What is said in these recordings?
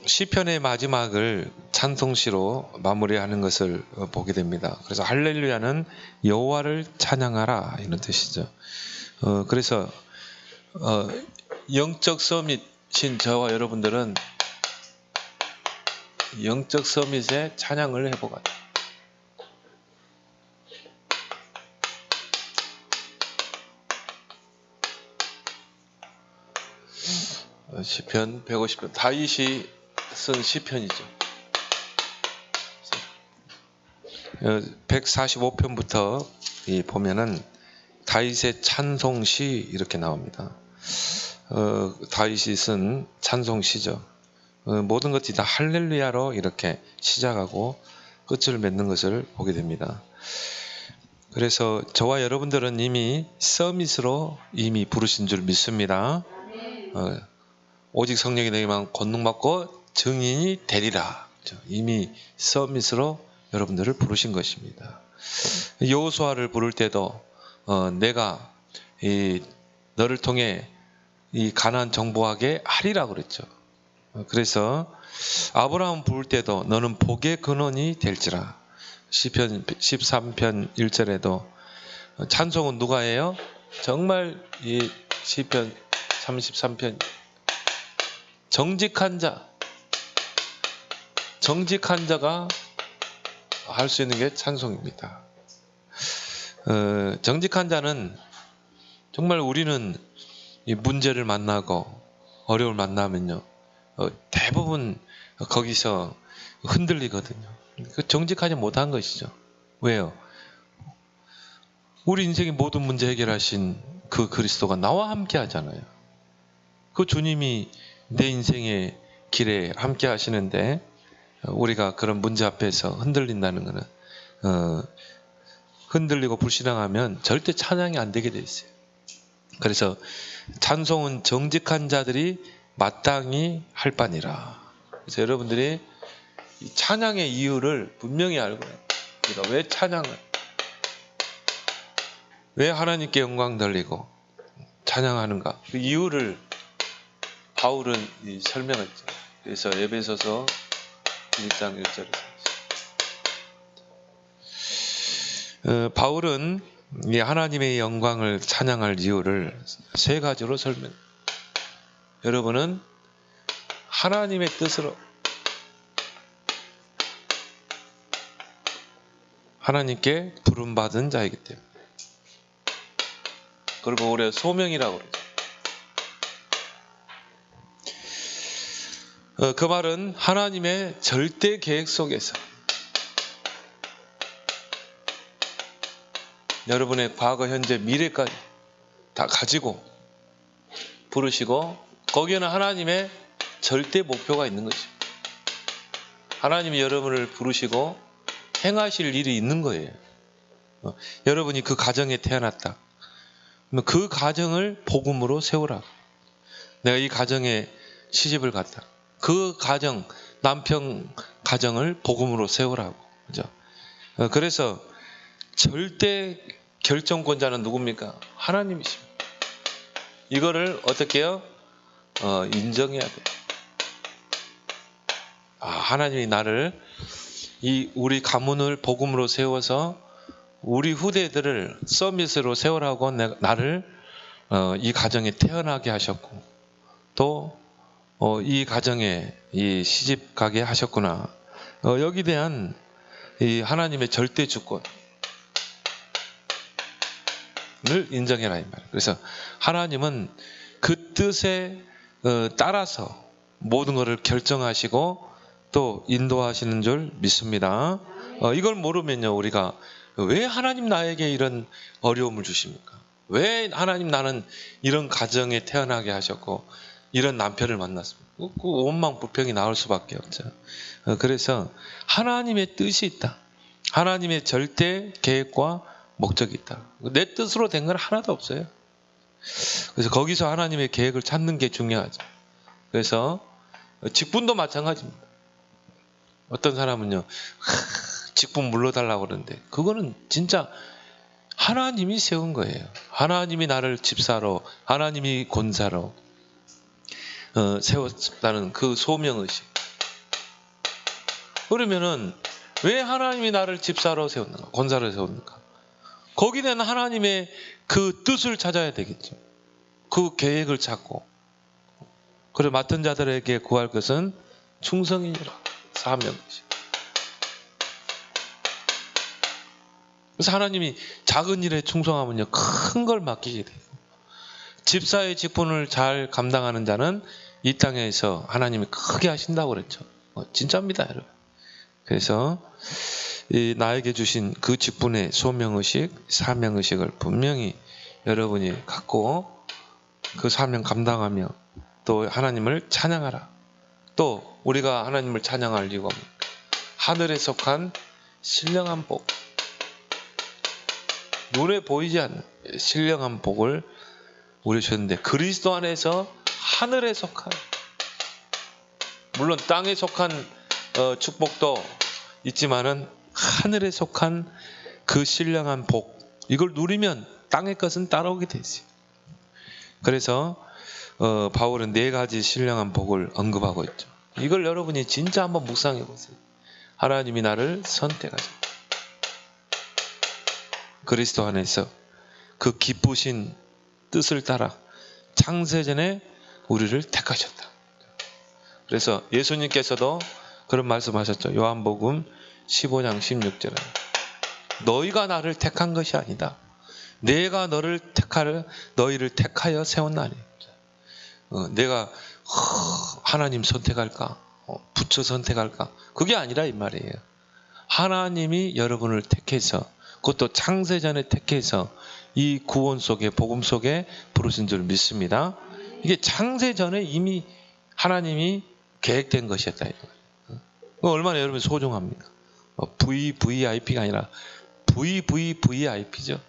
시편의 마지막을 찬송시로 마무리하는 것을 보게 됩니다. 그래서 할렐루야는 여호와를 찬양하라 이런 뜻이죠. 그래서 영적 서밋인 저와 여러분들은 영적 서밋의 찬양을 해보자. 시편 150편 다윗이 쓴 시편이죠. 145편부터 보면은 다윗의 찬송시 이렇게 나옵니다. 다윗이 쓴 찬송시죠. 모든 것이 다 할렐루야로 이렇게 시작하고 끝을 맺는 것을 보게 됩니다. 그래서 저와 여러분들은 이미 서밋으로 이미 부르신 줄 믿습니다. 오직 성령이 너희만 권능받고 증인이 되리라. 이미 서밋으로 여러분들을 부르신 것입니다. 여호수아를 부를 때도 내가 너를 통해 이 가나안 정복하게 하리라 그랬죠. 그래서 아브라함 부를 때도 너는 복의 근원이 될지라. 시편 13편 1절에도 찬송은 누가 해요? 정말 이 시편 33편 정직한 자가 할 수 있는 게 찬송입니다. 정직한 자는 정말 우리는 이 문제를 만나고 어려움을 만나면요, 대부분 거기서 흔들리거든요. 정직하지 못한 것이죠. 왜요? 우리 인생의 모든 문제 해결하신 그 그리스도가 나와 함께 하잖아요. 그 주님이 내 인생의 길에 함께 하시는데 우리가 그런 문제 앞에서 흔들린다는 것은 흔들리고 불신앙하면 절대 찬양이 안 되게 돼 있어요. 그래서 찬송은 정직한 자들이 마땅히 할 바니라. 그래서 여러분들이 이 찬양의 이유를 분명히 알고 우리가 왜 찬양을, 왜 하나님께 영광 돌리고 찬양하는가, 그 이유를 바울은 설명했죠. 그래서 에베소서 1장 1절에서 바울은 이 하나님의 영광을 찬양할 이유를 세 가지로 설명. 여러분은 하나님의 뜻으로 하나님께 부름받은 자이기 때문에. 그리고 우리가 소명이라고 그러죠. 그 말은 하나님의 절대 계획 속에서 여러분의 과거, 현재, 미래까지 다 가지고 부르시고 거기에는 하나님의 절대 목표가 있는 것입니다. 하나님이 여러분을 부르시고 행하실 일이 있는 거예요. 여러분이 그 가정에 태어났다. 그 가정을 복음으로 세우라. 내가 이 가정에 시집을 갔다. 그 가정, 남편 가정을 복음으로 세우라고. 그죠? 그래서 절대 결정권자는 누굽니까? 하나님이십니다. 이거를 어떻게 해요? 인정해야 돼요. 하나님이 나를 우리 가문을 복음으로 세워서 우리 후대들을 서밋으로 세우라고 나를 이 가정에 태어나게 하셨고 또 이 가정에 이 시집 가게 하셨구나. 여기 대한 이 하나님의 절대 주권을 인정해라 이 말이에요. 그래서 하나님은 그 뜻에 따라서 모든 것을 결정하시고 또 인도하시는 줄 믿습니다. 이걸 모르면요, 우리가 왜 하나님 나에게 이런 어려움을 주십니까? 왜 하나님 나는 이런 가정에 태어나게 하셨고 이런 남편을 만났습니까? 그 원망 불평이 나올 수밖에 없죠. 그래서 하나님의 뜻이 있다. 하나님의 절대 계획과 목적이 있다. 내 뜻으로 된 건 하나도 없어요. 그래서 거기서 하나님의 계획을 찾는 게 중요하죠. 그래서 직분도 마찬가지입니다. 어떤 사람은요, 직분 물러달라고 그러는데 그거는 진짜 하나님이 세운 거예요. 하나님이 나를 집사로, 하나님이 권사로, 세웠다는 그 소명의식. 그러면은 왜 하나님이 나를 집사로 세웠는가, 권사로 세웠는가? 거기에 대한 하나님의 그 뜻을 찾아야 되겠죠. 그 계획을 찾고. 그리고 맡은 자들에게 구할 것은 충성이니라. 사명의식. 그래서 하나님이 작은 일에 충성하면요, 큰 걸 맡기게 돼요. 집사의 직분을 잘 감당하는 자는 이 땅에서 하나님이 크게 하신다고 그랬죠. 진짜입니다, 여러분. 그래서 나에게 주신 그 직분의 소명의식, 사명의식을 분명히 여러분이 갖고 그 사명 감당하며 또 하나님을 찬양하라. 또 우리가 하나님을 찬양할 이유가 뭡니까? 하늘에 속한 신령한 복, 눈에 보이지 않는 신령한 복을 우리 주셨는데, 그리스도 안에서 하늘에 속한, 물론 땅에 속한 축복도 있지만은 하늘에 속한 그 신령한 복, 이걸 누리면 땅의 것은 따라오게 되지. 그래서 바울은 4가지 신령한 복을 언급하고 있죠. 이걸 여러분이 진짜 한번 묵상해 보세요. 하나님이 나를 선택하셨다. 그리스도 안에서 그 기쁘신 뜻을 따라 창세전에 우리를 택하셨다. 그래서 예수님께서도 그런 말씀하셨죠. 요한복음 15장 16절에 너희가 나를 택한 것이 아니다. 내가 너희를 택하여 세웠나니. 내가 하나님 선택할까? 부처 선택할까? 그게 아니라 이 말이에요. 하나님이 여러분을 택해서, 그것도 창세전에 택해서 이 구원 속에, 복음 속에 부르신 줄 믿습니다. 이게 창세전에 이미 하나님이 계획된 것이었다. 얼마나 여러분 소중합니까? VVIP가 아니라 VVVIP죠.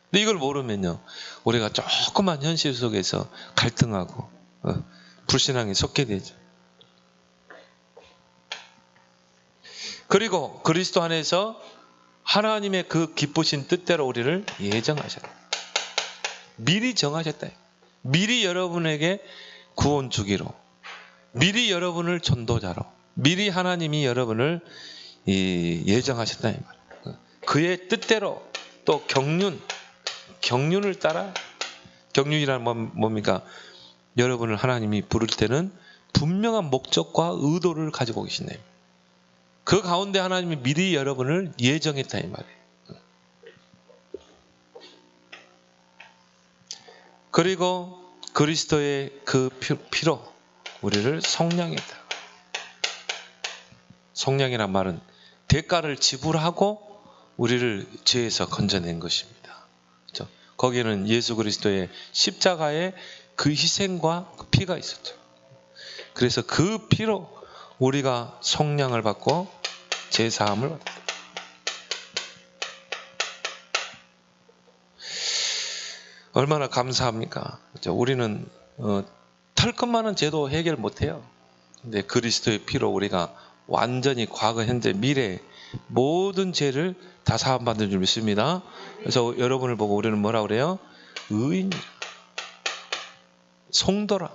근데 이걸 모르면요, 우리가 조그만 현실 속에서 갈등하고 불신앙에 섞게 되죠. 그리고 그리스도 안에서 하나님의 그 기쁘신 뜻대로 우리를 예정하셨다. 미리 정하셨다. 미리 여러분에게 구원 주기로, 미리 여러분을 전도자로, 미리 하나님이 여러분을 예정하셨다 이 말. 그의 뜻대로, 또 경륜을 따라. 경륜이란 뭡니까? 여러분을 하나님이 부를 때는 분명한 목적과 의도를 가지고 계신다. 그 가운데 하나님이 미리 여러분을 예정했다 이 말이에요. 그리고 그리스도의 그 피로 우리를 속량했다. 속량이란 말은 대가를 지불하고 우리를 죄에서 건져낸 것입니다. 그렇죠? 거기에는 예수 그리스도의 십자가의 그 희생과 그 피가 있었죠. 그래서 그 피로 우리가 속량을 받고 제사함을 받았다. 얼마나 감사합니까? 그렇죠? 우리는 털 것만은 죄도 해결 못해요. 근데 그리스도의 피로 우리가 완전히 과거, 현재, 미래 모든 죄를 다 사함받는 줄 믿습니다. 그래서 여러분을 보고 우리는 뭐라 그래요? 의인이라, 성도라,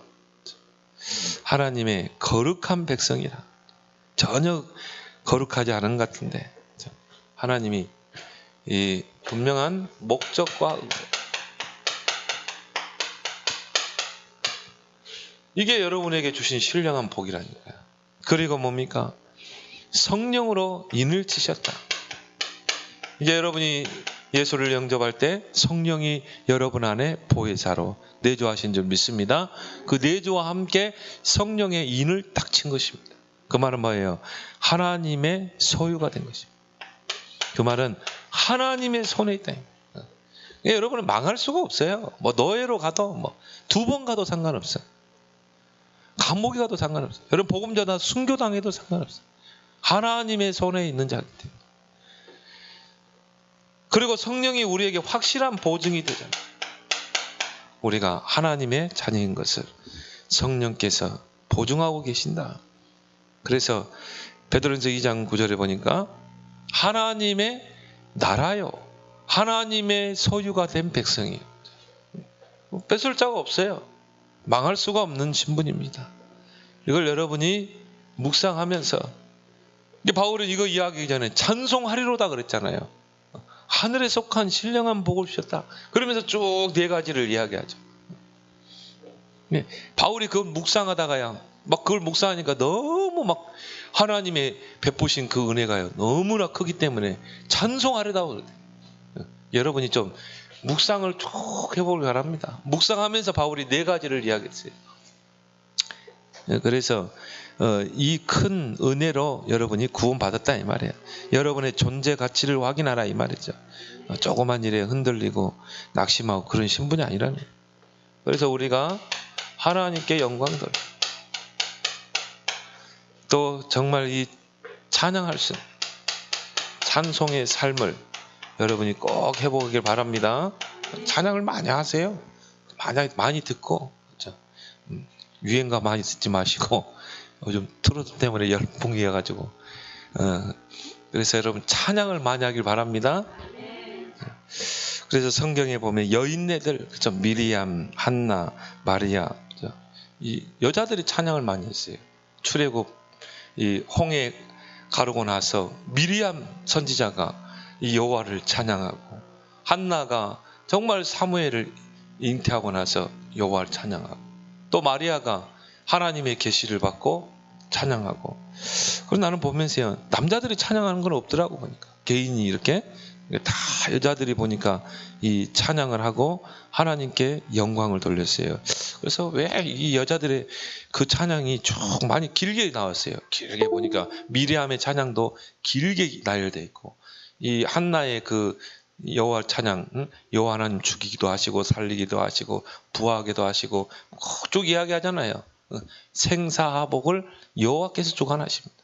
하나님의 거룩한 백성이라. 전혀 거룩하지 않은 것 같은데 하나님이 이 분명한 목적과 의도, 이게 여러분에게 주신 신령한 복이라니까요. 그리고 뭡니까? 성령으로 인을 치셨다. 이제 여러분이 예수를 영접할 때 성령이 여러분 안에 보혜사로 내주하신 줄 믿습니다. 그 내주와 함께 성령의 인을 딱 친 것입니다. 그 말은 뭐예요? 하나님의 소유가 된 것입니다. 그 말은 하나님의 손에 있다. 여러분은 망할 수가 없어요. 뭐 노예로 가도, 뭐 2번 가도 상관없어요. 감옥에 가도 상관없어요. 여러분 복음 전하 순교당해도 상관없어요. 하나님의 손에 있는 자기 때문에. 그리고 성령이 우리에게 확실한 보증이 되잖아요. 우리가 하나님의 자녀인 것을 성령께서 보증하고 계신다. 그래서 베드로전서 2장 9절에 보니까 하나님의 나라요, 하나님의 소유가 된 백성이에요. 뺏을 자가 없어요. 망할 수가 없는 신분입니다. 이걸 여러분이 묵상하면서, 이제 바울은 이거 이야기하기 전에 찬송하리로다 그랬잖아요. 하늘에 속한 신령한 복을 주셨다. 그러면서 쭉 네 가지를 이야기하죠. 바울이 그걸 묵상하다가야 막 그걸 묵상하니까 너무 막 하나님의 베푸신 그 은혜가요 너무나 크기 때문에 찬송하려다고 그래요. 여러분이 좀 묵상을 쭉 해보길 바랍니다. 묵상하면서 바울이 네 가지를 이야기했어요. 그래서 이 큰 은혜로 여러분이 구원받았다 이 말이에요. 여러분의 존재 가치를 확인하라 이 말이죠. 조그만 일에 흔들리고 낙심하고 그런 신분이 아니라는 거예요. 그래서 우리가 하나님께 영광 돌려, 또 정말 이 찬양할 수, 찬송의 삶을 여러분이 꼭 해보길 바랍니다. 찬양을 많이 하세요. 많이 듣고, 그렇죠? 유행가 많이 듣지 마시고, 요즘 트로트 때문에 열풍이어가지고, 그래서 여러분 찬양을 많이 하길 바랍니다. 그래서 성경에 보면 여인네들, 그렇죠? 미리암, 한나, 마리아, 그렇죠? 이 여자들이 찬양을 많이 했어요. 출애굽 이 홍해 가르고 나서 미리암 선지자가 이 여호와를 찬양하고, 한나가 정말 사무엘을 잉태하고 나서 여호와를 찬양하고, 또 마리아가 하나님의 계시를 받고 찬양하고. 그래서 나는 보면서요, 남자들이 찬양하는 건 없더라고. 보니까 개인이 이렇게 다 여자들이 보니까 이 찬양을 하고 하나님께 영광을 돌렸어요. 그래서 왜 이 여자들의 그 찬양이 쭉 많이 길게 나왔어요. 길게 보니까 미리암의 찬양도 길게 나열되어 있고, 이 한나의 그 여호와 찬양, 여호와 하나님 죽이기도 하시고 살리기도 하시고 부하기도 하시고 쭉 이야기하잖아요. 생사하복을 여호와께서 주관하십니다.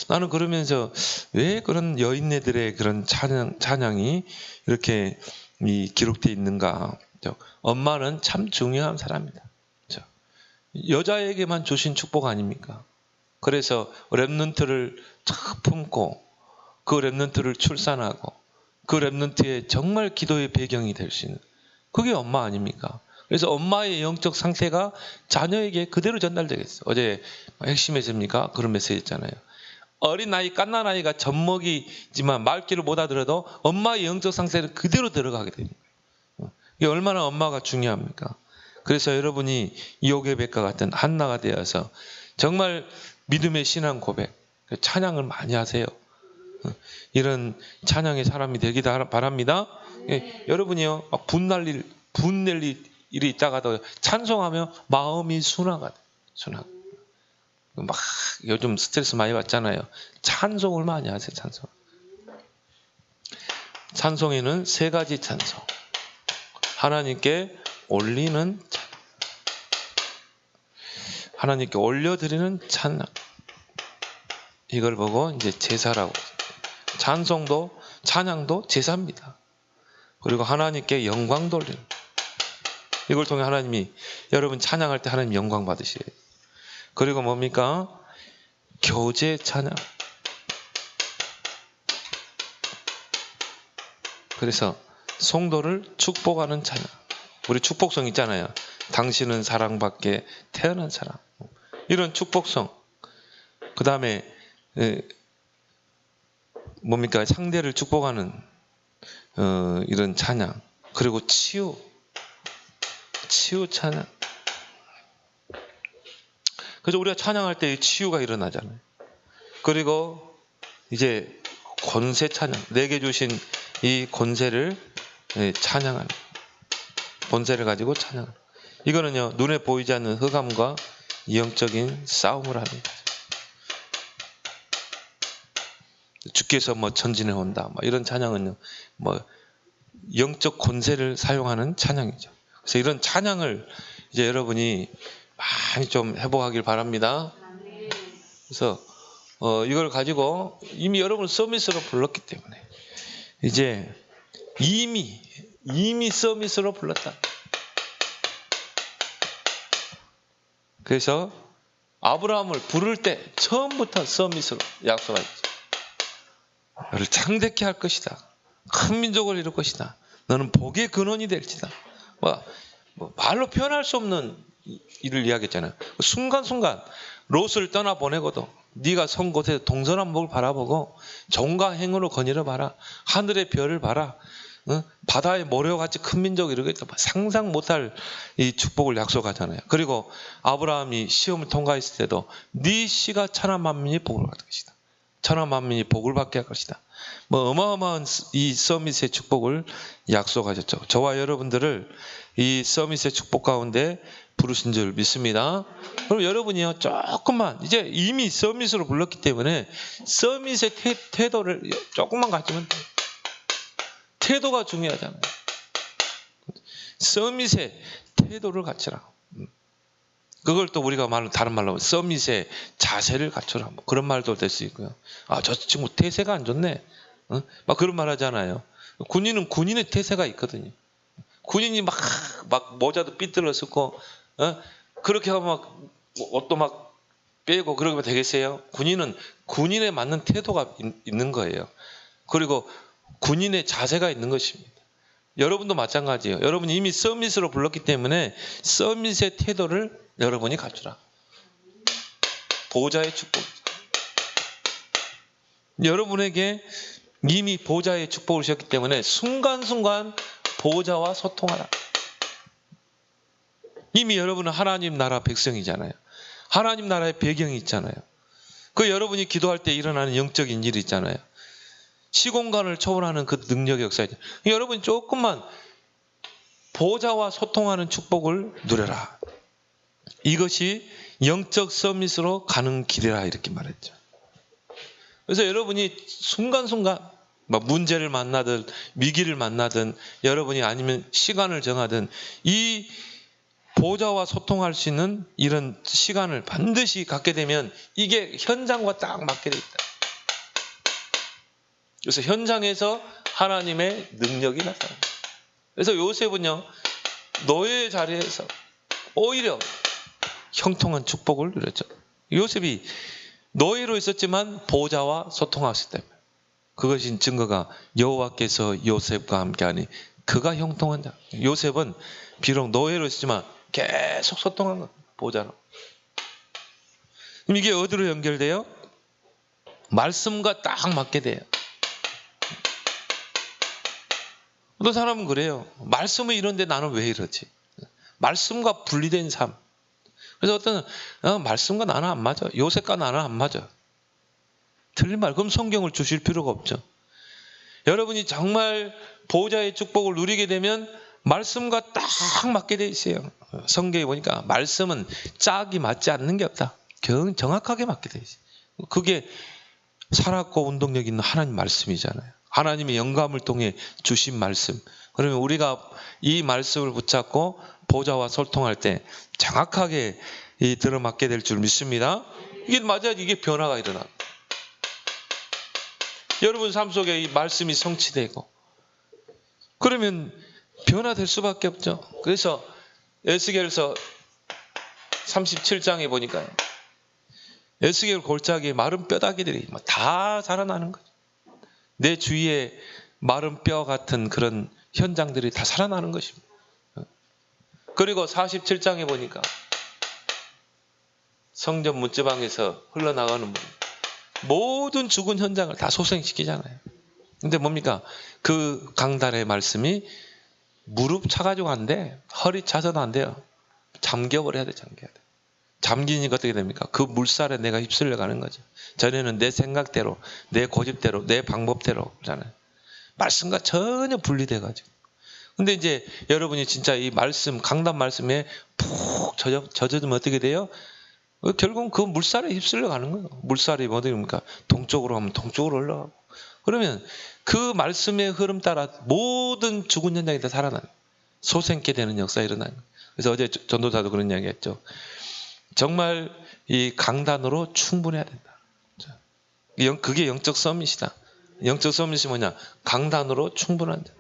나는 그러면서 왜 그런 여인네들의 그런 찬양이 이렇게 기록되어 있는가? 엄마는 참 중요한 사람이다. 여자에게만 주신 축복 아닙니까? 그래서 렘넌트를 탁 품고 그 렘넌트를 출산하고 그 렘넌트의 정말 기도의 배경이 될 수 있는, 그게 엄마 아닙니까? 그래서 엄마의 영적 상태가 자녀에게 그대로 전달되겠어요. 어제 핵심 메시지입니까? 그런 메시지였잖아요. 어린 아이, 갓난 아이가 젖먹이지만 말귀를 못 알아들어도 엄마의 영적 상태를 그대로 들어가게 됩니다. 이게 얼마나 엄마가 중요합니까? 그래서 여러분이 요게벳과 같은 한나가 되어서 정말 믿음의 신앙 고백, 찬양을 많이 하세요. 이런 찬양의 사람이 되기 바랍니다. 여러분이요, 막 분낼 일이 있다가도 찬송하며 마음이 순화가 돼요. 순화. 막 요즘 스트레스 많이 받잖아요. 찬송을 많이 하세요. 찬송에는 세 가지 찬송. 하나님께 올리는 찬양, 하나님께 올려드리는 찬양. 이걸 보고 이제 제사라고. 찬송도 찬양도 제사입니다. 그리고 하나님께 영광 돌리는. 이걸 통해 하나님이, 여러분 찬양할 때 하나님 영광 받으셔야 돼요. 그리고 뭡니까? 교제 찬양. 그래서 성도를 축복하는 찬양. 우리 축복성 있잖아요. 당신은 사랑받게 태어난 사람. 이런 축복성. 그 다음에 뭡니까? 상대를 축복하는 이런 찬양. 그리고 치유 찬양. 그래서 우리가 찬양할 때 치유가 일어나잖아요. 그리고 이제 권세 찬양. 내게 주신 이 권세를 찬양하는, 권세를 가지고 찬양하는. 이거는요, 눈에 보이지 않는 흑암과 영적인 싸움을 하는 거죠. 주께서 뭐 전진해 온다, 뭐 이런 찬양은요, 뭐 영적 권세를 사용하는 찬양이죠. 그래서 이런 찬양을 이제 여러분이 많이 좀 회복하길 바랍니다. 그래서 이걸 가지고 이미 여러분 서밋으로 불렀기 때문에 이제 이미 서밋으로 불렀다. 그래서 아브라함을 부를 때 처음부터 서밋으로 약속하셨죠. 너를 창대케 할 것이다. 큰 민족을 이룰 것이다. 너는 복의 근원이 될지다. 뭐 말로 표현할 수 없는 일을 이야기했잖아요. 순간순간 롯을 떠나보내고도 네가 선 곳에 동서남북을 바라보고 종과 행으로 거닐어 봐라. 하늘의 별을 봐라. 바다의 모래같이 큰 민족이 이러겠다. 상상 못할 이 축복을 약속하잖아요. 그리고 아브라함이 시험을 통과했을 때도 네 씨가 천하 만민이 복을 받을 것이다. 천하 만민이 복을 받게 할 것이다. 뭐 어마어마한 이 서밋의 축복을 약속하셨죠. 저와 여러분들을 이 서밋의 축복 가운데 부르신 줄 믿습니다. 그럼 여러분이요, 조금만, 이제 이미 서밋으로 불렀기 때문에 서밋의 태도를 조금만 가지면 돼요. 태도가 중요하잖아요. 서밋의 태도를 갖추라. 그걸 또 우리가 다른 말로 서밋의 자세를 갖추라. 뭐 그런 말도 될 수 있고요. 아, 저 친구 태세가 안 좋네. 막 그런 말 하잖아요. 군인은 군인의 태세가 있거든요. 군인이 막 모자도 삐뚤어 쓰고, 그렇게 하면 막 옷도 막 빼고 그러면 되겠어요? 군인은 군인에 맞는 태도가 있는 거예요. 그리고 군인의 자세가 있는 것입니다. 여러분도 마찬가지예요. 여러분이 이미 서밋으로 불렀기 때문에 서밋의 태도를 여러분이 갖추라. 보좌의 축복. 여러분에게 이미 보좌의 축복을 주셨기 때문에 순간순간 보좌와 소통하라. 이미 여러분은 하나님 나라 백성이잖아요. 하나님 나라의 배경이 있잖아요. 그 여러분이 기도할 때 일어나는 영적인 일이 있잖아요. 시공간을 초월하는 그 능력의 역사이죠. 여러분이 조금만 보좌와 소통하는 축복을 누려라. 이것이 영적 서밋으로 가는 길이라 이렇게 말했죠. 그래서 여러분이 순간순간 문제를 만나든 위기를 만나든 여러분이 아니면 시간을 정하든 이 보좌와 소통할 수 있는 이런 시간을 반드시 갖게 되면 이게 현장과 딱 맞게 돼 있다. 그래서 현장에서 하나님의 능력이 나타납니다. 그래서 요셉은요, 노예의 자리에서 오히려 형통한 축복을 누렸죠. 요셉이 노예로 있었지만 보좌와 소통하셨기 때문에 그것인 증거가 여호와께서 요셉과 함께하니 그가 형통한 자. 요셉은 비록 노예로 있었지만 계속 소통한 거예요. 보좌로. 그럼 이게 어디로 연결돼요? 말씀과 딱 맞게 돼요. 어떤 사람은 그래요. 말씀은 이런데 나는 왜 이러지? 말씀과 분리된 삶. 그래서 어떤 말씀과 나는 안 맞아. 요셉과 나는 안 맞아. 틀린 말. 그럼 성경을 주실 필요가 없죠. 여러분이 정말 보좌의 축복을 누리게 되면 말씀과 딱 맞게 돼 있어요. 성경에 보니까 말씀은 짝이 맞지 않는 게 없다. 정확하게 맞게 돼 있어요. 그게 살았고 운동력 있는 하나님 말씀이잖아요. 하나님의 영감을 통해 주신 말씀. 그러면 우리가 이 말씀을 붙잡고 보좌와 소통할 때 정확하게 들어맞게 될 줄 믿습니다. 이게 맞아야 이게 변화가 일어나. 여러분 삶 속에 이 말씀이 성취되고 그러면 변화될 수밖에 없죠. 그래서 에스겔서 37장에 보니까 에스겔 골짜기에 마른 뼈다귀들이 다 살아나는 거죠. 내 주위에 마른 뼈 같은 그런 현장들이 다 살아나는 것입니다. 그리고 47장에 보니까 성전 문지방에서 흘러나가는 모든 죽은 현장을 다 소생시키잖아요. 근데 뭡니까? 그 강단의 말씀이 무릎 차가지고 안 돼. 허리 차서도 안 돼요. 잠겨버려야 돼. 잠겨야 돼. 잠기니까 어떻게 됩니까? 그 물살에 내가 휩쓸려 가는 거죠. 전에는 내 생각대로, 내 고집대로, 내 방법대로 그러잖아요. 말씀과 전혀 분리돼가지고. 근데 이제 여러분이 진짜 이 말씀, 강단 말씀에 푹 젖어들면 어떻게 돼요? 결국은 그 물살에 휩쓸려 가는 거예요. 물살이 뭐됩니까? 동쪽으로 가면 동쪽으로 올라가고. 그러면 그 말씀의 흐름 따라 모든 죽은 현장이 다 살아나는, 소생케 되는 역사가 일어나는 거예요. 그래서 어제 전도사도 그런 이야기 했죠. 정말 이 강단으로 충분해야 된다. 그게 영적 서밋이다. 영적 서밋이 뭐냐? 강단으로 충분한다.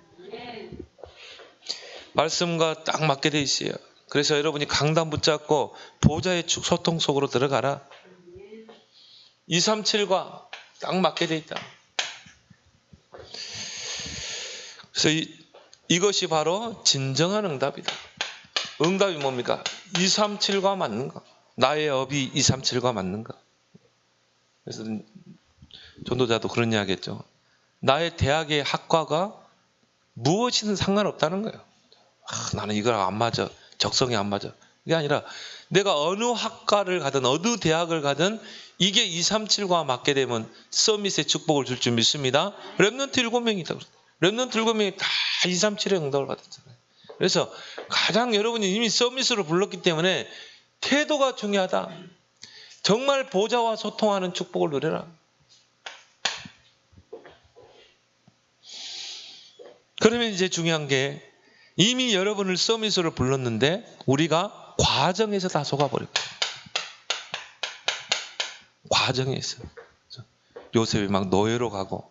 말씀과 딱 맞게 돼 있어요. 그래서 여러분이 강단 붙잡고 보좌의 소통 속으로 들어가라. 237과 딱 맞게 돼 있다. 그래서 이것이 바로 진정한 응답이다. 응답이 뭡니까? 237과 맞는가? 나의 업이 237과 맞는가? 그래서 전도자도 그런 이야기 했죠. 나의 대학의 학과가 무엇이든 상관없다는 거예요. 나는 이거랑 안 맞아. 적성이 안 맞아. 이게 아니라 내가 어느 학과를 가든 어느 대학을 가든 이게 237과 맞게 되면 서밋의 축복을 줄 줄 믿습니다. 렘넌트 7명이 있다고. 렘넌트 7명이 다 237의 응답을 받았잖아요. 그래서 가장 여러분이 이미 서밋으로 불렀기 때문에 태도가 중요하다. 정말 보좌와 소통하는 축복을 누려라. 그러면 이제 중요한 게 이미 여러분을 서밋으로 불렀는데 우리가 과정에서 다 속아버렸고 과정에서 요셉이 막 노예로 가고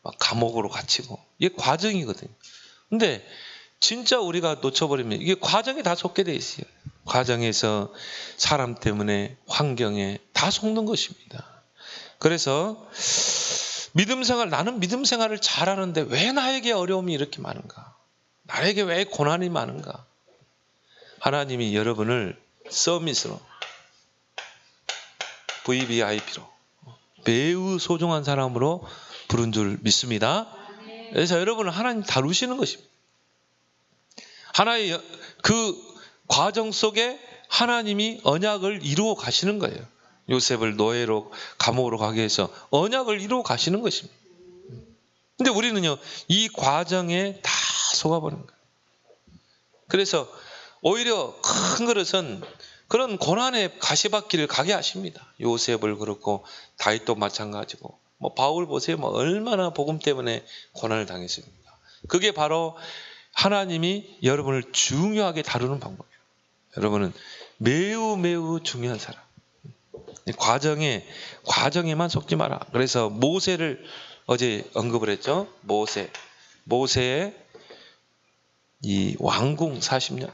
막 감옥으로 갇히고 이게 과정이거든요. 근데 진짜 우리가 놓쳐버리면 이게 과정에 다 속게 돼 있어요. 과정에서 사람 때문에 환경에 다 속는 것입니다. 그래서 믿음 생활, 나는 믿음 생활을 잘하는데 왜 나에게 어려움이 이렇게 많은가? 나에게 왜 고난이 많은가? 하나님이 여러분을 서밋으로 VVIP로 매우 소중한 사람으로 부른 줄 믿습니다. 그래서 여러분은 하나님 다루시는 것입니다. 하나의 그 과정 속에 하나님이 언약을 이루어 가시는 거예요. 요셉을 노예로 감옥으로 가게 해서 언약을 이루어 가시는 것입니다. 근데 우리는요, 이 과정에 다 속아버리는 거예요. 그래서 오히려 큰 그릇은 그런 고난의 가시밭길을 가게 하십니다. 요셉을 그렇고 다윗도 마찬가지고 뭐 바울 보세요. 뭐 얼마나 복음 때문에 고난을 당했습니까? 그게 바로 하나님이 여러분을 중요하게 다루는 방법이에요. 여러분은 매우 중요한 사람. 과정에만 속지 마라. 그래서 모세를 어제 언급을 했죠. 모세의 이 왕궁 40년.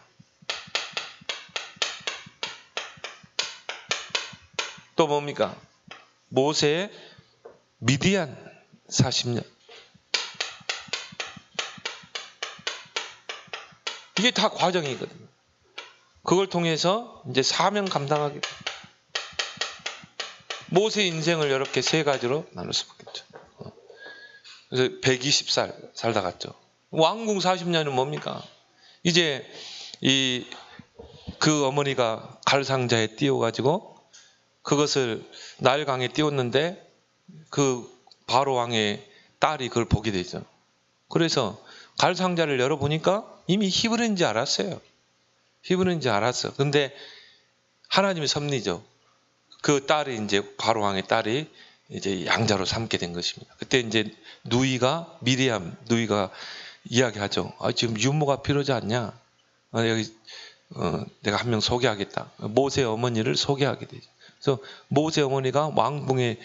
또 뭡니까? 모세의 미디안 40년. 이게 다 과정이거든요. 그걸 통해서 이제 사명 감당하게 돼요. 모세의 인생을 이렇게 세 가지로 나눌 수밖에 없죠. 그래서 120살 살다 갔죠. 왕궁 40년은 뭡니까? 이제 그 어머니가 갈상자에 띄워가지고 그것을 나일강에 띄웠는데 그 바로 왕의 딸이 그걸 보게 되죠. 그래서 갈상자를 열어보니까 이미 히브리인지 알았어요. 히브리인지 알았어. 근데 하나님의 섭리죠. 그 딸이 이제 바로 왕의 딸이 이제 양자로 삼게 된 것입니다. 그때 이제 미리암 누이가 이야기하죠. 지금 유모가 필요하지 않냐? 여기 내가 한 명 소개하겠다. 모세 어머니를 소개하게 되죠. 그래서 모세 어머니가 왕궁에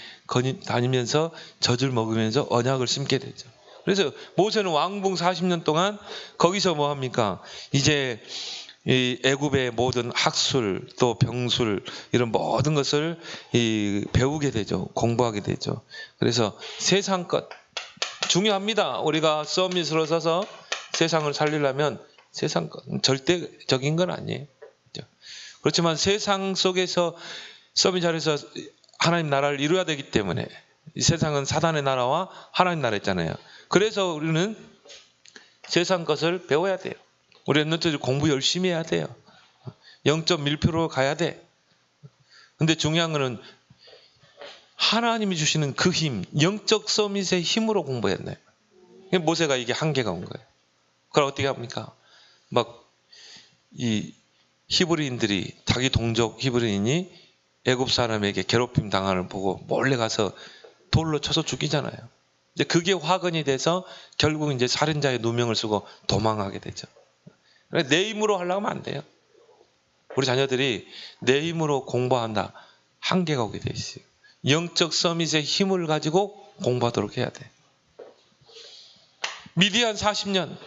다니면서 젖을 먹으면서 언약을 심게 되죠. 그래서 모세는 왕궁 40년 동안 거기서 뭐 합니까? 이제 이 애굽의 모든 학술 또 병술 이런 모든 것을 배우게 되죠. 공부하게 되죠. 그래서 세상 것 중요합니다. 우리가 서밋으로 서서 세상을 살리려면 세상 것 절대적인 건 아니에요. 그렇지만 세상 속에서 서밋 자리에서 하나님 나라를 이루어야 되기 때문에 이 세상은 사단의 나라와 하나님 나라였잖아요. 그래서 우리는 세상 것을 배워야 돼요. 우리 랩런트들 공부 열심히 해야 돼요. 0.1%로 가야 돼. 근데 중요한 거는 하나님이 주시는 그 힘, 영적 서밋의 힘으로 공부했네. 모세가 이게 한계가 온 거예요. 그럼 어떻게 합니까? 막 이 히브리인들이 자기 동족 히브리인이 애굽 사람에게 괴롭힘 당하는 걸 보고 몰래 가서 돌로 쳐서 죽이잖아요. 이제 그게 화근이 돼서 결국 이제 살인자의 누명을 쓰고 도망하게 되죠. 내 힘으로 하려고 하면 안 돼요. 우리 자녀들이 내 힘으로 공부한다. 한계가 오게 돼 있어요. 영적 서밋의 힘을 가지고 공부하도록 해야 돼. 미디안 40년.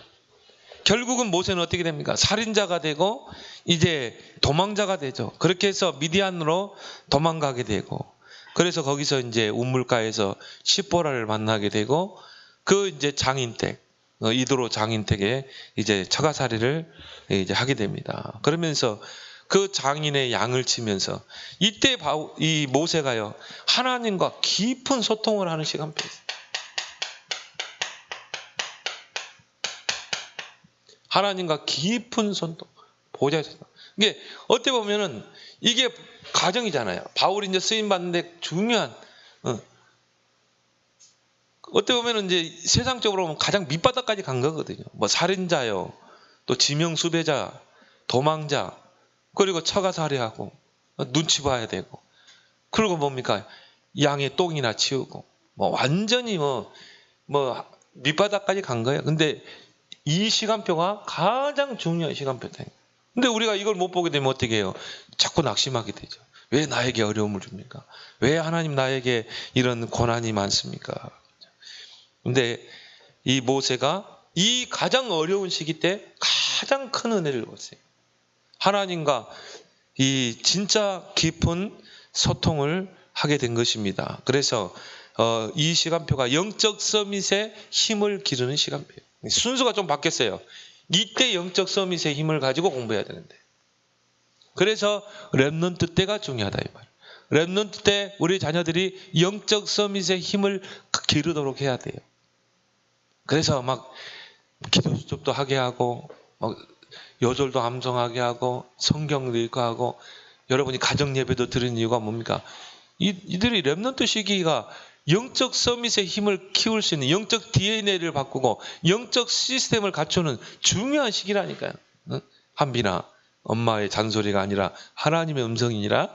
결국은 모세는 어떻게 됩니까? 살인자가 되고 이제 도망자가 되죠. 그렇게 해서 미디안으로 도망가게 되고 그래서 거기서 이제 우물가에서 시보라를 만나게 되고 그 이제 장인댁 이도로 장인에게 이제 처가살이를 이제 하게 됩니다. 그러면서 그 장인의 양을 치면서 이때 이 모세가요 하나님과 깊은 소통을 하는 시간표였어요. 하나님과 깊은 소통, 보좌에서. 이게 어떻게 보면은 이게 가정이잖아요. 바울이 이제 쓰임 받는데 중요한 어떻게 보면은 이제 세상적으로 보면 가장 밑바닥까지 간 거거든요. 뭐 살인자요, 또 지명수배자, 도망자, 그리고 처가살이하고 눈치 봐야 되고, 그리고 뭡니까 양의 똥이나 치우고, 뭐 완전히 뭐 밑바닥까지 간 거예요. 근데 이 시간표가 가장 중요한 시간표다. 근데 우리가 이걸 못 보게 되면 어떻게 해요? 자꾸 낙심하게 되죠. 왜 나에게 어려움을 줍니까? 왜 하나님 나에게 이런 고난이 많습니까? 근데 이 모세가 이 가장 어려운 시기 때 가장 큰 은혜를 얻었어요. 하나님과 이 진짜 깊은 소통을 하게 된 것입니다. 그래서 이 시간표가 영적 서밋의 힘을 기르는 시간표예요. 순서가 좀 바뀌었어요. 이때 영적 서밋의 힘을 가지고 공부해야 되는데, 그래서 렘넌트 때가 중요하다 이 말. 렘넌트 때 우리 자녀들이 영적 서밋의 힘을 기르도록 해야 돼요. 그래서 막 기도 수첩도 하게 하고, 여절도 암송하게 하고, 성경도 읽고 하고, 여러분이 가정 예배도 드리는 이유가 뭡니까? 이들이 렘넌트 시기가 영적 서밋의 힘을 키울 수 있는, 영적 DNA를 바꾸고 영적 시스템을 갖추는 중요한 시기라니까요. 한빈아, 엄마의 잔소리가 아니라 하나님의 음성이니라.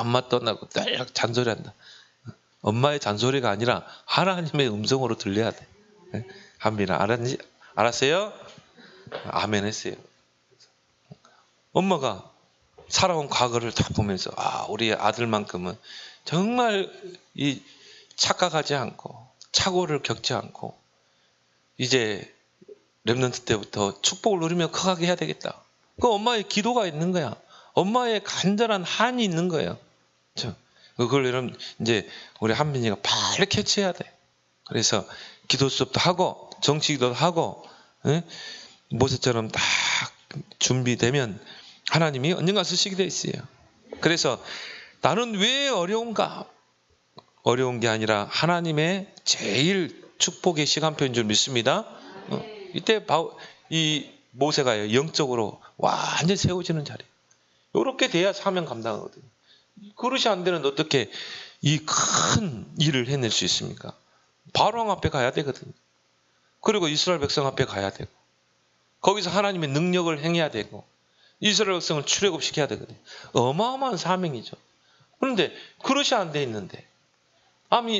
엄마 떠나고 딱 잔소리한다. 엄마의 잔소리가 아니라 하나님의 음성으로 들려야 돼. 한빈아, 알았니? 알았어요? 아멘 했어요. 엄마가 살아온 과거를 딱 보면서 우리 아들만큼은 정말 이 착각하지 않고 착오를 겪지 않고 이제 렘넌트 때부터 축복을 누리며 커가게 해야 되겠다. 그 엄마의 기도가 있는 거야. 엄마의 간절한 한이 있는 거예요. 그걸 여러분 이제 우리 한빈이가 빨리 캐치해야 돼. 그래서 기도 수업도 하고 정치기도 하고 모세처럼 딱 준비되면 하나님이 언젠가 쓰시게 돼 있어요. 그래서 나는 왜 어려운가? 어려운 게 아니라 하나님의 제일 축복의 시간표인 줄 믿습니다. 이때 이 모세가 영적으로 완전히 세워지는 자리. 이렇게 돼야 사명 감당하거든요. 그릇이 안 되는 어떻게 이 큰 일을 해낼 수 있습니까? 바로왕 앞에 가야 되거든요. 그리고 이스라엘 백성 앞에 가야 되고, 거기서 하나님의 능력을 행해야 되고, 이스라엘 백성을 출애굽시켜야 되거든요. 어마어마한 사명이죠. 그런데 그릇이 안 돼 있는데,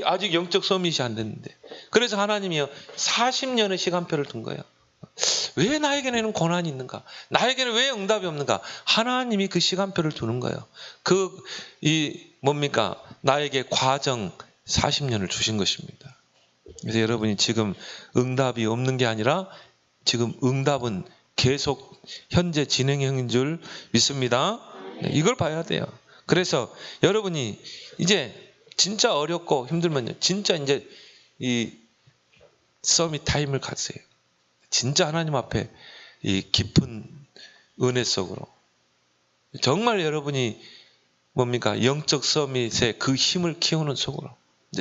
아직 영적 서밋이 안 됐는데, 그래서 하나님이 40년의 시간표를 둔 거예요. 왜 나에게는 고난이 있는가? 나에게는 왜 응답이 없는가? 하나님이 그 시간표를 두는 거예요. 뭡니까? 나에게 과정 40년을 주신 것입니다. 그래서 여러분이 지금 응답이 없는 게 아니라 지금 응답은 계속 현재 진행형인 줄 믿습니다. 이걸 봐야 돼요. 그래서 여러분이 이제 진짜 어렵고 힘들면요, 진짜 이제 이 서밋 타임을 갖으세요. 진짜 하나님 앞에 이 깊은 은혜 속으로 정말 여러분이 뭡니까? 영적 서밋의 그 힘을 키우는 속으로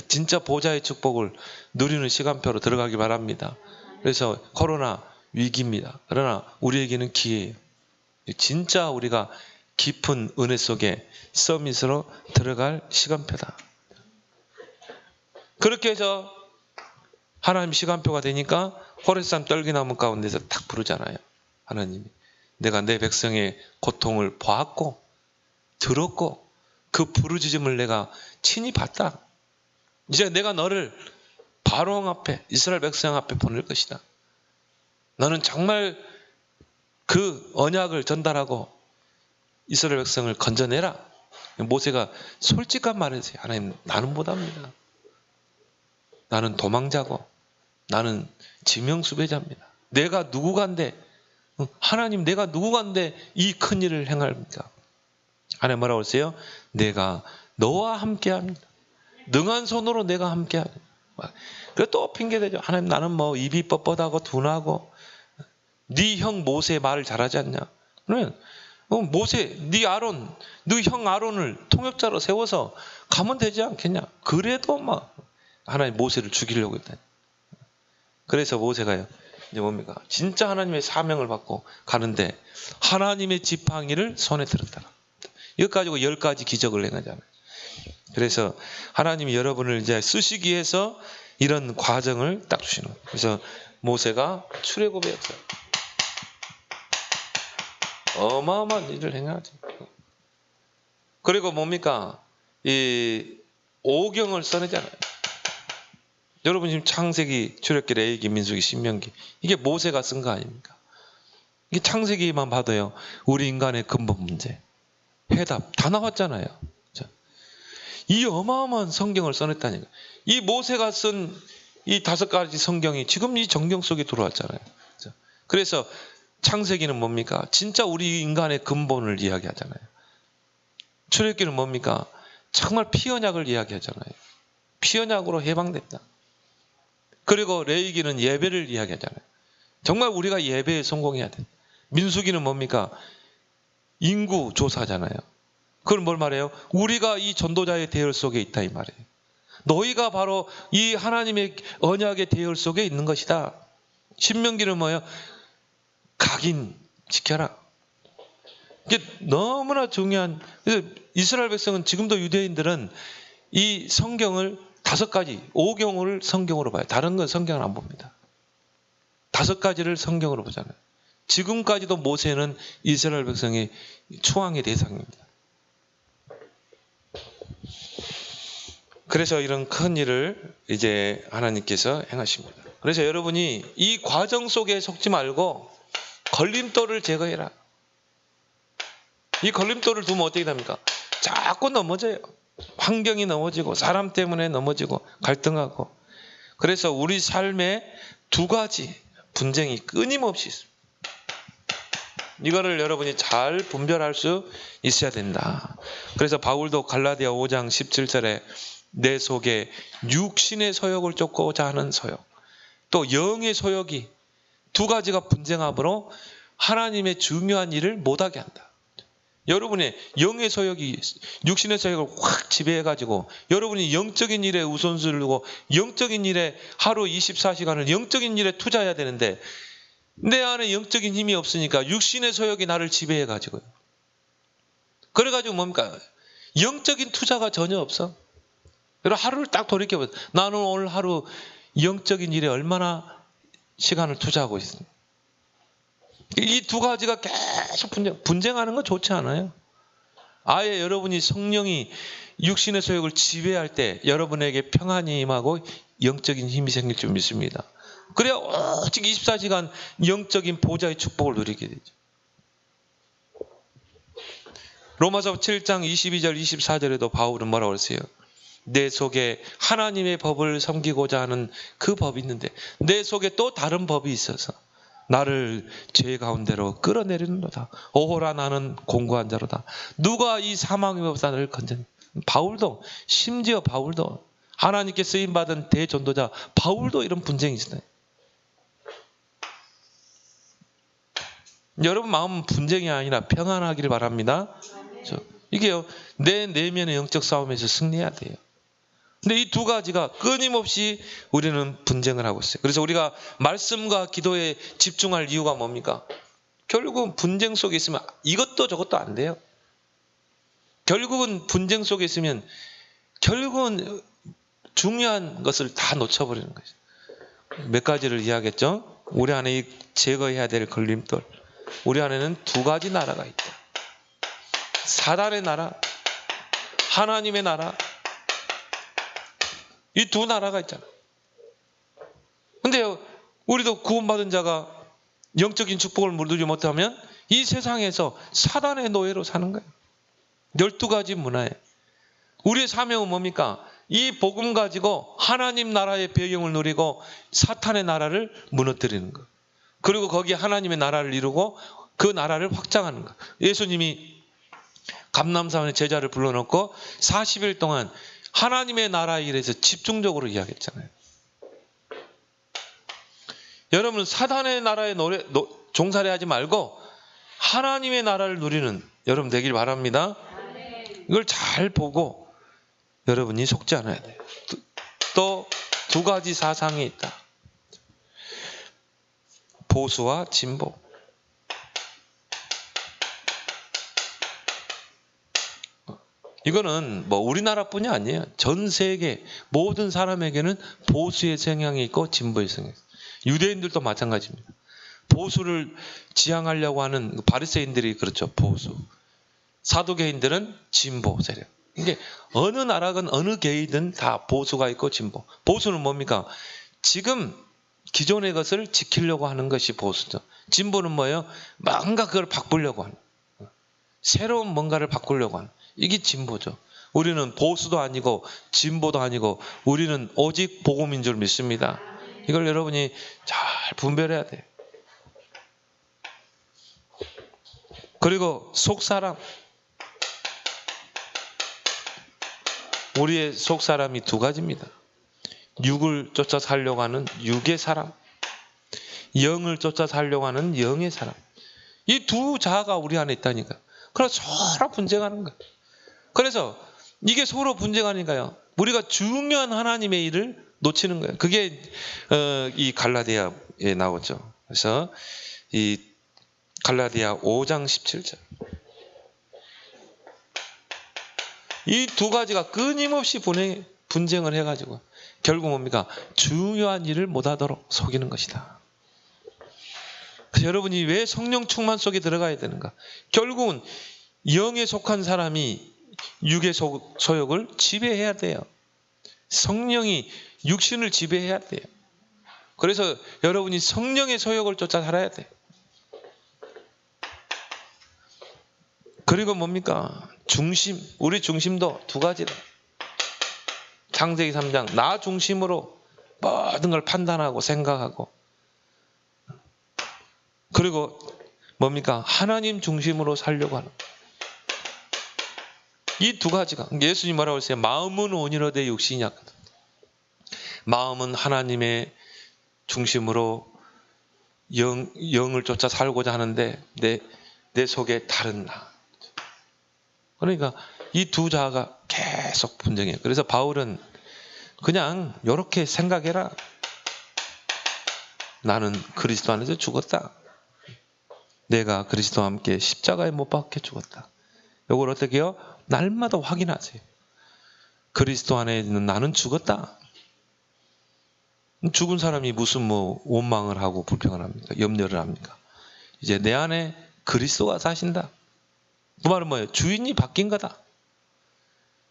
진짜 보좌의 축복을 누리는 시간표로 들어가기 바랍니다. 그래서 코로나 위기입니다. 그러나 우리에게는 기회예요. 진짜 우리가 깊은 은혜 속에 서밋으로 들어갈 시간표다. 그렇게 해서 하나님 시간표가 되니까 호레산 떨기나무 가운데서 딱 부르잖아요. 하나님이 내가 내 백성의 고통을 보았고 들었고 그 부르짖음을 내가 친히 봤다. 이제 내가 너를 바로왕 앞에, 이스라엘 백성 앞에 보낼 것이다. 너는 정말 그 언약을 전달하고 이스라엘 백성을 건져내라. 모세가 솔직한 말을 했어요. 하나님, 나는 못합니다. 나는 도망자고 나는 지명수배자입니다. 내가 누구간데, 하나님 내가 누구간데 이 큰일을 행합니까? 하나님 뭐라고 했어요? 내가 너와 함께합니다. 능한 손으로 내가 함께합니다. 그래 또 핑계대죠. 하나님 나는 뭐 입이 뻣뻣하고 둔하고 네 형 모세 말을 잘하지 않냐. 그러면 모세, 네 아론, 네 형 아론을 통역자로 세워서 가면 되지 않겠냐. 그래도 막 하나님 모세를 죽이려고 했다. 그래서 모세가요. 이제 뭡니까? 진짜 하나님의 사명을 받고 가는데 하나님의 지팡이를 손에 들었다. 이것 가지고 10가지 기적을 행하잖아요. 그래서 하나님이 여러분을 이제 쓰시기 위해서 이런 과정을 딱 주시는 거예요. 그래서 모세가 출애굽했어요. 어마어마한 일을 행하죠. 그리고 뭡니까? 이 오경을 써내잖아요. 여러분 지금 창세기, 출애굽기, 레위기, 민수기, 신명기 이게 모세가 쓴 거 아닙니까? 이게 창세기만 봐도요. 우리 인간의 근본 문제, 해답 다 나왔잖아요. 이 어마어마한 성경을 써냈다니까. 이 모세가 쓴 이 5가지 성경이 지금 이 정경 속에 들어왔잖아요. 그래서 창세기는 뭡니까? 진짜 우리 인간의 근본을 이야기하잖아요. 출애굽기는 뭡니까? 정말 피언약을 이야기하잖아요. 피언약으로 해방됐다. 그리고 레위기는 예배를 이야기하잖아요. 정말 우리가 예배에 성공해야 돼. 민수기는 뭡니까? 인구 조사잖아요. 그건 뭘 말해요? 우리가 이 전도자의 대열 속에 있다 이 말이에요. 너희가 바로 이 하나님의 언약의 대열 속에 있는 것이다. 신명기는 뭐예요? 각인 지켜라. 이게 너무나 중요한. 그래서 이스라엘 백성은 지금도 유대인들은 이 성경을 5가지, 오경을 성경으로 봐요. 다른 건 성경을 안 봅니다. 5가지를 성경으로 보잖아요. 지금까지도 모세는 이스라엘 백성의 추앙의 대상입니다. 그래서 이런 큰 일을 이제 하나님께서 행하십니다. 그래서 여러분이 이 과정 속에 속지 말고 걸림돌을 제거해라. 이 걸림돌을 두면 어떻게 됩니까? 자꾸 넘어져요. 환경이 넘어지고 사람 때문에 넘어지고 갈등하고. 그래서 우리 삶에 2가지 분쟁이 끊임없이 있습니다. 이거를 여러분이 잘 분별할 수 있어야 된다. 그래서 바울도 갈라디아 5장 17절에 내 속에 육신의 소욕을 쫓고자 하는 소욕, 또 영의 소욕이 2가지가 분쟁함으로 하나님의 중요한 일을 못하게 한다. 여러분의 영의 소욕이 육신의 소욕을 확 지배해가지고 여러분이 영적인 일에 우선순위를 두고 영적인 일에 하루 24시간을 영적인 일에 투자해야 되는데 내 안에 영적인 힘이 없으니까 육신의 소욕이 나를 지배해가지고요. 그래가지고 뭡니까? 영적인 투자가 전혀 없어. 그래서 하루를 딱 돌이켜보세요. 나는 오늘 하루 영적인 일에 얼마나 시간을 투자하고 있습니다. 이 2가지가 계속 분쟁하는 건 좋지 않아요. 아예 여러분이 성령이 육신의 소욕을 지배할 때 여러분에게 평안이 임하고 영적인 힘이 생길 줄 믿습니다. 그래야 오직 24시간 영적인 보좌의 축복을 누리게 되죠. 로마서 7장 22절 24절에도 바울은 뭐라고 했어요? 내 속에 하나님의 법을 섬기고자 하는 그 법이 있는데 내 속에 또 다른 법이 있어서 나를 죄 가운데로 끌어내리는도다. 오호라 나는 공고한 자로다. 누가 이 사망의 법사 나를 건져내. 바울도 심지어 바울도 하나님께 쓰임받은 대전도자 바울도 이런 분쟁이 있어요. 여러분 마음은 분쟁이 아니라 평안하기를 바랍니다. 이게요 내 내면의 영적 싸움에서 승리해야 돼요. 근데 이 2가지가 끊임없이 우리는 분쟁을 하고 있어요. 그래서 우리가 말씀과 기도에 집중할 이유가 뭡니까? 결국은 분쟁 속에 있으면 이것도 저것도 안 돼요. 결국은 분쟁 속에 있으면 결국은 중요한 것을 다 놓쳐버리는 거죠. 몇 가지를 이야기했죠? 우리 안에 제거해야 될 걸림돌. 우리 안에는 2가지 나라가 있다. 사단의 나라, 하나님의 나라. 이 2 나라가 있잖아. 근데 우리도 구원받은 자가 영적인 축복을 누리지 못하면 이 세상에서 사단의 노예로 사는 거예요. 12가지 문화에. 우리의 사명은 뭡니까? 이 복음 가지고 하나님 나라의 배경을 누리고 사탄의 나라를 무너뜨리는 거. 그리고 거기에 하나님의 나라를 이루고 그 나라를 확장하는 거. 예수님이 감람산에 제자를 불러놓고 40일 동안 하나님의 나라에 일해서 집중적으로 이야기했잖아요. 여러분 사단의 나라에 종살이 하지 말고 하나님의 나라를 누리는 여러분 되길 바랍니다. 이걸 잘 보고 여러분이 속지 않아야 돼요. 또 두 가지 사상이 있다. 보수와 진보. 이거는 뭐 우리나라뿐이 아니에요. 전 세계 모든 사람에게는 보수의 성향이 있고 진보의 성향이 있어요. 유대인들도 마찬가지입니다. 보수를 지향하려고 하는 바리새인들이 그렇죠. 보수. 사두개인들은 진보 세력. 이게 어느 나라건 어느 계이든 다 보수가 있고 진보. 보수는 뭡니까? 지금 기존의 것을 지키려고 하는 것이 보수죠. 진보는 뭐예요? 뭔가 그걸 바꾸려고 하는. 새로운 뭔가를 바꾸려고 하는. 이게 진보죠. 우리는 보수도 아니고 진보도 아니고 우리는 오직 복음인 줄 믿습니다. 이걸 여러분이 잘 분별해야 돼요. 그리고 속사람. 우리의 속사람이 두 가지입니다. 육을 쫓아 살려고 하는 육의 사람, 영을 쫓아 살려고 하는 영의 사람. 이 두 자아가 우리 안에 있다니까. 그래서 서로 분쟁하는 거예요. 그래서 이게 서로 분쟁하니까요. 우리가 중요한 하나님의 일을 놓치는 거예요. 그게 이 갈라디아에 나오죠. 그래서 이 갈라디아 5장 17절. 이 두 가지가 끊임없이 분쟁을 해가지고 결국 뭡니까? 중요한 일을 못하도록 속이는 것이다. 그래서 여러분이 왜 성령 충만 속에 들어가야 되는가? 결국은 영에 속한 사람이 육의 소욕을 지배해야 돼요. 성령이 육신을 지배해야 돼요. 그래서 여러분이 성령의 소욕을 쫓아 살아야 돼요. 그리고 뭡니까? 중심. 우리 중심도 두 가지다. 창세기 3장 나 중심으로 모든 걸 판단하고 생각하고, 그리고 뭡니까? 하나님 중심으로 살려고 하는. 이 두 가지가 예수님 뭐라고 했어요? 마음은 온유로되 육신이 약하다. 마음은 하나님의 중심으로 영을 쫓아 살고자 하는데 내 속에 다른 나. 그러니까 이 두 자아가 계속 분쟁해요. 그래서 바울은 그냥 이렇게 생각해라. 나는 그리스도 안에서 죽었다. 내가 그리스도와 함께 십자가에 못 박혀 죽었다. 이걸 어떻게 해요? 날마다 확인하세요. 그리스도 안에 있는 나는 죽었다. 죽은 사람이 무슨 원망을 하고 불평을 합니까? 염려를 합니까? 이제 내 안에 그리스도가 사신다. 그 말은 뭐예요? 주인이 바뀐 거다.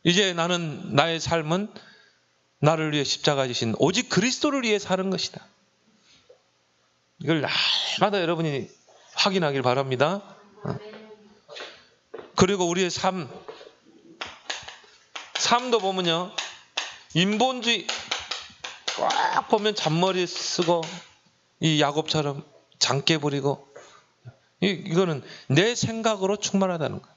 이제 나의 삶은 나를 위해 십자가 지신 오직 그리스도를 위해 사는 것이다. 이걸 날마다 여러분이 확인하길 바랍니다. 그리고 우리의 삶도 보면요, 인본주의 꽉 보면 잔머리 쓰고 이 야곱처럼 장깨 부리고, 이거는 내 생각으로 충만하다는 거예요.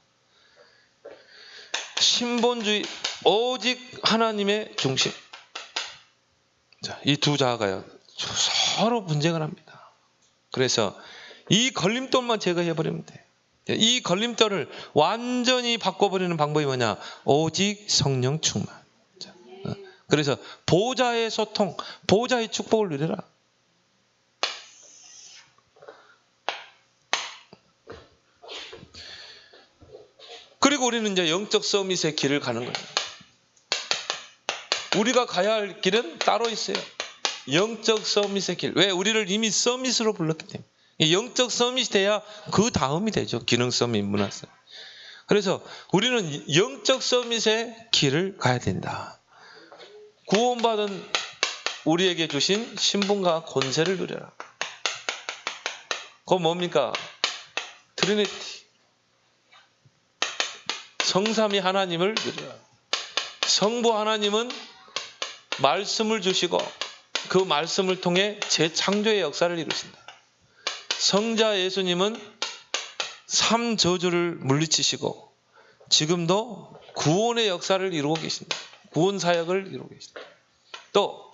신본주의 오직 하나님의 중심. 자, 이 두 자아가요 서로 분쟁을 합니다. 그래서 이 걸림돌만 제거해버리면 돼요. 이 걸림돌을 완전히 바꿔버리는 방법이 뭐냐? 오직 성령 충만. 그래서 보좌의 소통, 보좌의 축복을 누려라. 그리고 우리는 이제 영적 서밋의 길을 가는 거예요. 우리가 가야 할 길은 따로 있어요. 영적 서밋의 길. 왜? 우리를 이미 서밋으로 불렀기 때문에. 영적 서밋이 돼야 그 다음이 되죠. 기능 서밋, 문화 서밋. 그래서 우리는 영적 서밋의 길을 가야 된다. 구원받은 우리에게 주신 신분과 권세를 누려라. 그건 뭡니까? 트리니티. 성삼위 하나님을 누려라. 성부 하나님은 말씀을 주시고 그 말씀을 통해 재창조의 역사를 이루신다. 성자 예수님은 삼저주를 물리치시고 지금도 구원의 역사를 이루고 계신다. 구원 사역을 이루고 계신다. 또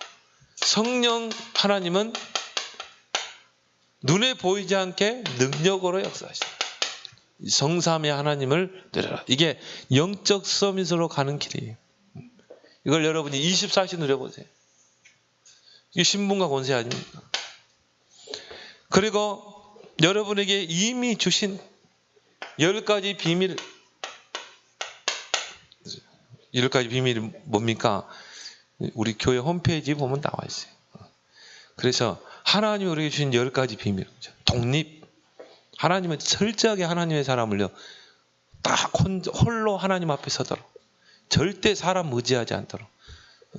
성령 하나님은 눈에 보이지 않게 능력으로 역사하신다. 성삼의 하나님을 누려라. 이게 영적 서밋으로 가는 길이에요. 이걸 여러분이 24시 누려보세요. 이게 신분과 권세 아닙니까? 그리고 여러분에게 이미 주신 10가지 비밀, 10가지 비밀이 뭡니까? 우리 교회 홈페이지 보면 나와 있어요. 그래서 하나님이 우리에게 주신 10가지 비밀, 독립. 하나님은 철저하게 하나님의 사람을요, 딱 홀로 하나님 앞에 서도록, 절대 사람 의지하지 않도록,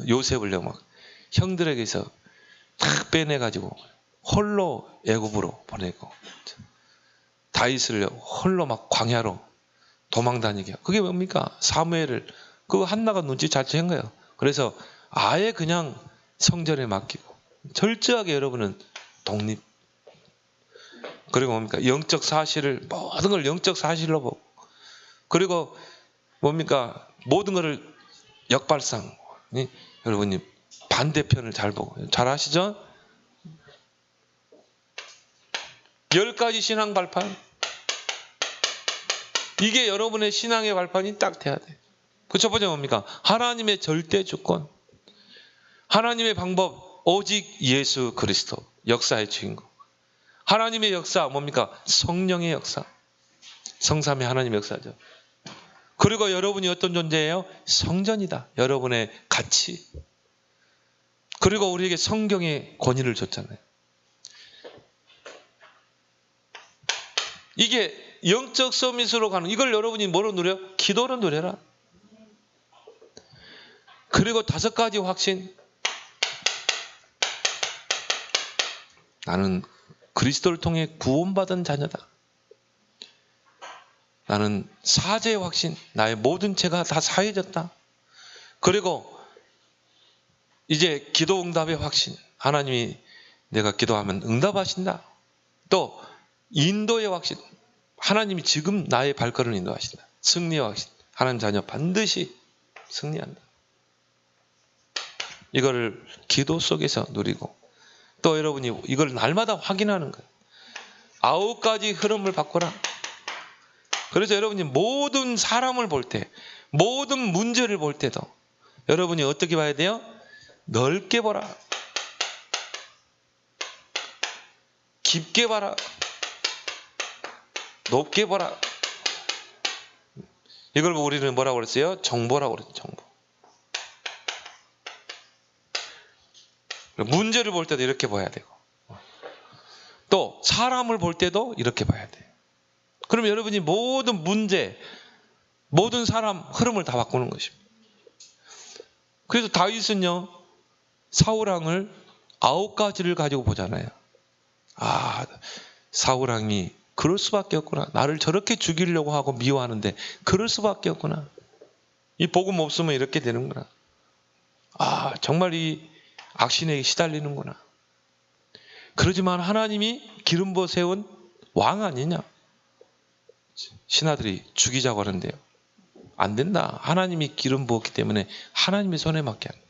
요셉을요 막 형들에게서 딱 빼내가지고 홀로 애굽으로 보내고, 다윗을요 홀로 막 광야로 도망다니게. 그게 뭡니까? 사무엘을 그 한나가 눈치 잘 챈 거예요. 그래서 아예 그냥 성전에 맡기고 철저하게 여러분은 독립. 그리고 뭡니까? 영적 사실을, 모든 걸 영적 사실로 보고, 그리고 뭡니까? 모든 것을 역발상. 여러분이 반대편을 잘 보고. 잘 아시죠? 10가지 신앙 발판. 이게 여러분의 신앙의 발판이 딱 돼야 돼. 그 첫 번째 뭡니까? 하나님의 절대 주권. 하나님의 방법, 오직 예수 그리스도. 역사의 주인공. 하나님의 역사 뭡니까? 성령의 역사. 성삼의 하나님의 역사죠. 그리고 여러분이 어떤 존재예요? 성전이다. 여러분의 가치. 그리고 우리에게 성경의 권위를 줬잖아요. 이게 영적 서밋으로 가는, 이걸 여러분이 뭐로 누려? 기도로 누려라. 그리고 5가지 확신. 나는 그리스도를 통해 구원받은 자녀다. 나는 사죄의 확신. 나의 모든 죄가 다 사해졌다. 그리고 이제 기도 응답의 확신. 하나님이 내가 기도하면 응답하신다. 또 인도의 확신. 하나님이 지금 나의 발걸음을 인도하신다. 승리의 확신. 하나님 자녀 반드시 승리한다. 이거를 기도 속에서 누리고, 또 여러분이 이걸 날마다 확인하는 거예요. 9가지 흐름을 바꿔라. 그래서 여러분이 모든 사람을 볼 때, 모든 문제를 볼 때도 여러분이 어떻게 봐야 돼요? 넓게 보라. 깊게 봐라. 높게 보라. 이걸 보고 우리는 뭐라고 그랬어요? 정보라고 그랬어요. 정보. 문제를 볼 때도 이렇게 봐야 되고, 또 사람을 볼 때도 이렇게 봐야 돼요. 그러면 여러분이 모든 문제, 모든 사람 흐름을 다 바꾸는 것입니다. 그래서 다윗은요, 사울왕을 9가지를 가지고 보잖아요. 아, 사울왕이 그럴 수밖에 없구나. 나를 저렇게 죽이려고 하고 미워하는데 그럴 수밖에 없구나. 이 복음 없으면 이렇게 되는구나. 아, 정말 이 악신에게 시달리는구나. 그러지만 하나님이 기름 부어 세운 왕 아니냐? 신하들이 죽이자고 하는데요. 안 된다. 하나님이 기름 부었기 때문에 하나님의 손에 맡게 한다.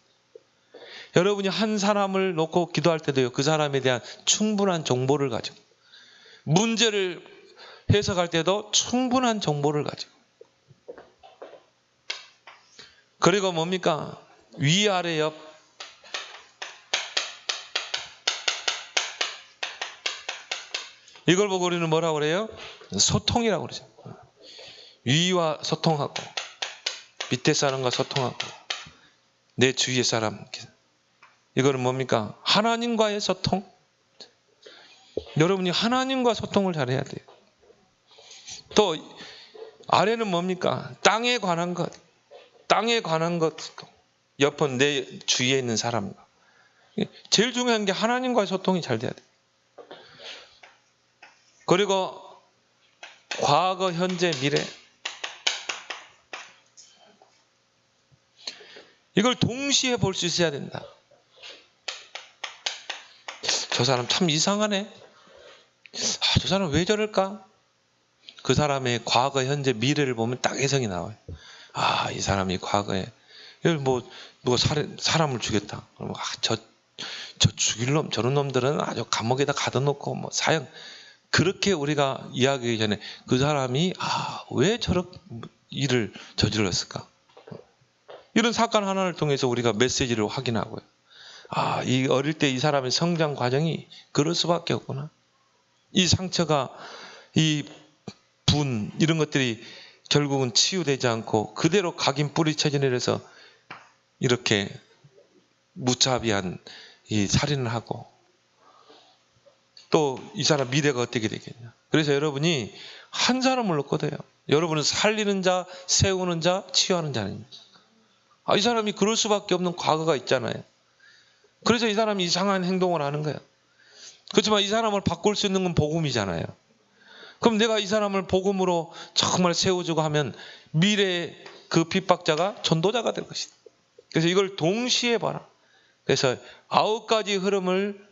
여러분이 한 사람을 놓고 기도할 때도요, 그 사람에 대한 충분한 정보를 가지고, 문제를 해석할 때도 충분한 정보를 가지고, 그리고 뭡니까? 위아래 옆. 이걸 보고 우리는 뭐라고 그래요? 소통이라고 그러죠. 위와 소통하고, 밑에 사람과 소통하고, 내 주위의 사람. 이거는 뭡니까? 하나님과의 소통. 여러분이 하나님과 소통을 잘해야 돼요. 또 아래는 뭡니까? 땅에 관한 것. 땅에 관한 것. 옆은 내 주위에 있는 사람과. 제일 중요한 게 하나님과의 소통이 잘 돼야 돼요. 그리고 과거, 현재, 미래. 이걸 동시에 볼 수 있어야 된다. 저 사람 참 이상하네. 아, 저 사람 왜 저럴까? 그 사람의 과거, 현재, 미래를 보면 딱 해석이 나와요. 아, 이 사람이 과거에 뭐 누가 사람을 죽였다. 그러면 저 저 죽일 놈 저런 놈들은 아주 감옥에다 가둬놓고 뭐 사형, 그렇게 우리가 이야기하기 전에 그 사람이 왜 저런 일을 저질렀을까? 이런 사건 하나를 통해서 우리가 메시지를 확인하고요. 이 어릴 때 이 사람의 성장 과정이 그럴 수밖에 없구나. 이 상처가, 이 분, 이런 것들이 결국은 치유되지 않고 그대로 각인 뿌리쳐져 내려서 이렇게 무자비한 이 살인을 하고, 또 이 사람 미래가 어떻게 되겠냐. 그래서 여러분이 한 사람을 놓고 돼요. 여러분은 살리는 자, 세우는 자, 치유하는 자입니다. 이 사람이 그럴 수밖에 없는 과거가 있잖아요. 그래서 이 사람이 이상한 행동을 하는 거예요. 그렇지만 이 사람을 바꿀 수 있는 건 복음이잖아요. 그럼 내가 이 사람을 복음으로 정말 세워주고 하면 미래의 그 핍박자가 전도자가 될 것이다. 그래서 이걸 동시에 봐라. 그래서 9가지 흐름을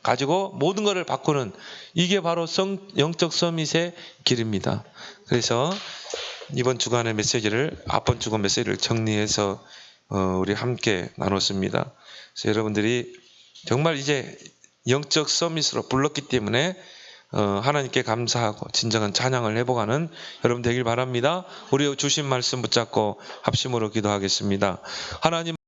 가지고 모든 것을 바꾸는, 이게 바로 영적 서밋의 길입니다. 그래서 이번 주간의 메시지를, 앞번 주간 메시지를 정리해서 우리 함께 나눴습니다. 그래서 여러분들이 정말 이제 영적 서밋으로 불렀기 때문에 하나님께 감사하고 진정한 찬양을 회복하는 여러분 되길 바랍니다. 우리 주신 말씀 붙잡고 합심으로 기도하겠습니다. 하나님